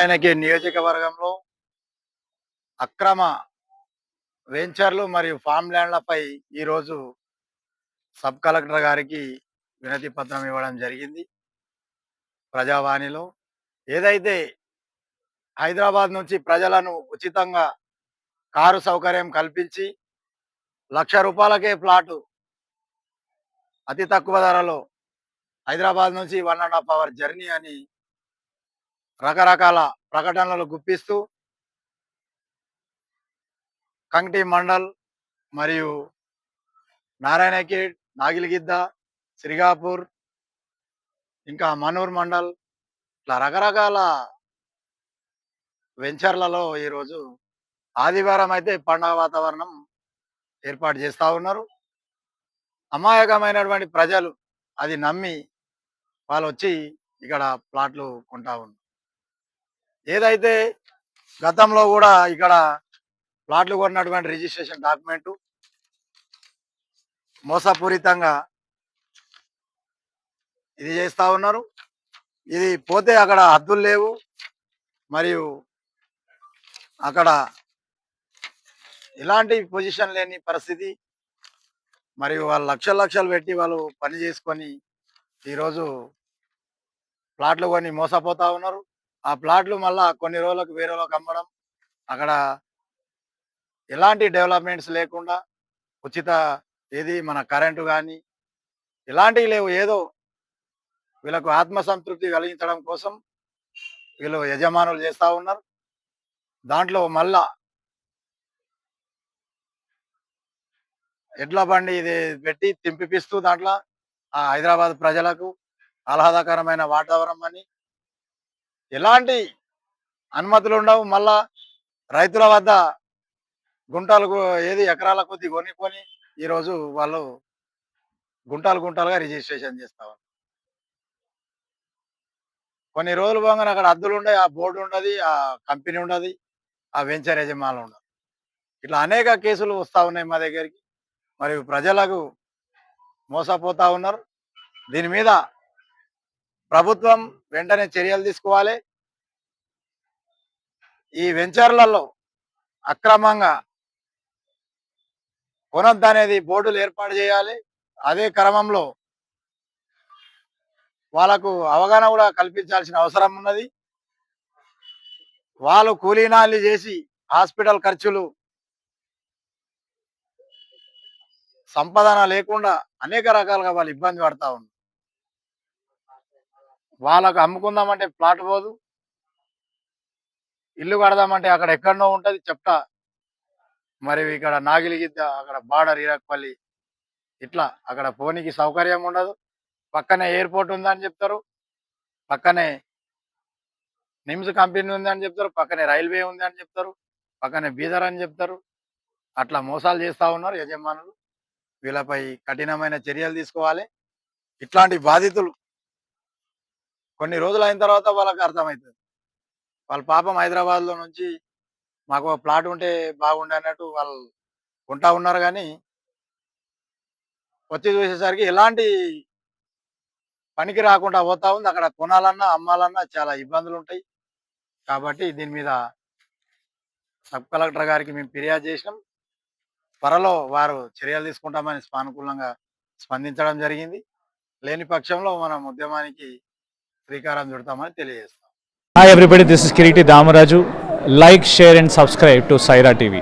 నారాయణఖేడ్ నియోజకవర్గంలో అక్రమ వెంచర్లు మరియు ఫామ్ ల్యాండ్లపై ఈరోజు సబ్ కలెక్టర్ గారికి వినతి పత్రం ఇవ్వడం జరిగింది. ప్రజావాణిలో ఏదైతే హైదరాబాద్ నుంచి ప్రజలను ఉచితంగా కారు సౌకర్యం కల్పించి ₹1,00,000కే ప్లాటు అతి తక్కువ ధరలో హైదరాబాద్ నుంచి 1.5 అవర్ జర్నీ అని రకరకాల ప్రకటనలు గుప్పిస్తూ కంగ్టి మండల్ మరియు నారాయణఖేడ్, నాగిలిగిద్ద, శ్రీగాపూర్, ఇంకా మనూర్ మండల్ ఇట్లా రకరకాల వెంచర్లలో ఈరోజు ఆదివారం అయితే పండగ వాతావరణం ఏర్పాటు చేస్తూ ఉన్నారు. అమాయకమైనటువంటి ప్రజలు అది నమ్మి వాళ్ళు వచ్చి ఇక్కడ ప్లాట్లు కొంటా ఉన్నారు. ఏదైతే గతంలో కూడా ఇక్కడ ప్లాట్లు కొన్నటువంటి రిజిస్ట్రేషన్ డాక్యుమెంటు మోసపూరితంగా ఇది చేస్తూ ఉన్నారు. ఇది పోతే అక్కడ హద్దులు లేవు, మరియు అక్కడ ఎలాంటి పొజిషన్ లేని పరిస్థితి. మరియు వాళ్ళు లక్షలు పెట్టి వాళ్ళు పని చేసుకొని ఈరోజు ప్లాట్లు కొని మోసపోతూ ఉన్నారు. ఆ ప్లాట్లు మళ్ళా కొన్ని రోజులకు వేరే వాళ్ళకి అమ్మడం, అక్కడ ఎలాంటి డెవలప్మెంట్స్ లేకుండా ఉచిత ఏది మన కరెంటు కానీ ఇలాంటివి లేవు. ఏదో వీళ్ళకు ఆత్మసంతృప్తి కలిగించడం కోసం వీళ్ళు యజమానులు చేస్తూ ఉన్నారు. దాంట్లో మళ్ళా ఎడ్ల బండి ఇది పెట్టి తింపిపిస్తూ దాంట్లో ఆ హైదరాబాద్ ప్రజలకు ఆహ్లాదకరమైన వాతావరణం అని ఎలాంటి అనుమతులు ఉండవు. మళ్ళా రైతుల వద్ద గుంటలు ఏది ఎకరాల కొద్ది కొనుక్కొని ఈరోజు వాళ్ళు గుంటలుగా రిజిస్ట్రేషన్ చేస్తారు. కొన్ని రోజులు పోగానే అక్కడ హద్దులు ఉండవు, ఆ బోర్డు ఉండదు, ఆ కంపెనీ ఉండదు, ఆ వెంచర్ యజమానులు ఉండదు. ఇట్లా అనేక కేసులు వస్తూ ఉన్నాయి మా దగ్గరికి. మరియు ప్రజలకు మోసపోతూ ఉన్నారు. దీని మీద ప్రభుత్వం వెంటనే చర్యలు తీసుకోవాలి. ఈ వెంచర్లలో అక్రమంగా కొనొద్దనేది బోర్డులు ఏర్పాటు చేయాలి. అదే క్రమంలో వాళ్ళకు అవగాహన కూడా కల్పించాల్సిన అవసరం ఉన్నది. వాళ్ళు కూలీనాలి చేసి హాస్పిటల్ ఖర్చులు సంపాదన లేకుండా అనేక రకాలుగా వాళ్ళు ఇబ్బంది పడతా ఉన్నారు. వాళ్ళకు అమ్ముకుందామంటే ప్లాట్ పోదు, ఇల్లు కడదామంటే అక్కడ ఎక్కడనో ఉంటుంది చెప్తా. మరి ఇక్కడ నాగిలిగిద్ద, అక్కడ బార్డర్ ఇరక్పల్లి, ఇట్లా అక్కడ పోనీకి సౌకర్యం ఉండదు. పక్కనే ఎయిర్పోర్ట్ ఉందని చెప్తారు, పక్కనే నిమ్స్ కంపెనీ ఉందని చెప్తారు, పక్కనే రైల్వే ఉంది అని చెప్తారు, పక్కనే బీదర్ అని చెప్తారు. అట్లా మోసాలు చేస్తూ ఉన్నారు యజమానులు. వీళ్ళపై కఠినమైన చర్యలు తీసుకోవాలి. ఇట్లాంటి బాధితులు కొన్ని రోజులు అయిన తర్వాత వాళ్ళకి అర్థమవుతుంది. వాళ్ళ పాపం హైదరాబాద్లో నుంచి మాకు ప్లాట్ ఉంటే బాగుండే అన్నట్టు వాళ్ళు కొంటా ఉన్నారు. కానీ వచ్చి చూసేసరికి ఎలాంటి పనికి రాకుండా పోతా ఉంది. అక్కడ కొనాలన్నా అమ్మాలన్నా చాలా ఇబ్బందులు ఉంటాయి. కాబట్టి దీని మీద సబ్ కలెక్టర్ గారికి మేము ఫిర్యాదు చేసినాం. త్వరలో వారు చర్యలు తీసుకుంటామని సానుకూలంగా స్పందించడం జరిగింది. లేని పక్షంలో మనం ఉద్యమానికి శ్రీకారం చుడతామని తెలియజేస్తాం. Hi everybody, this is Kiriti Damaraju. Like, share and subscribe to Saira TV.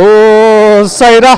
Oh, Saira!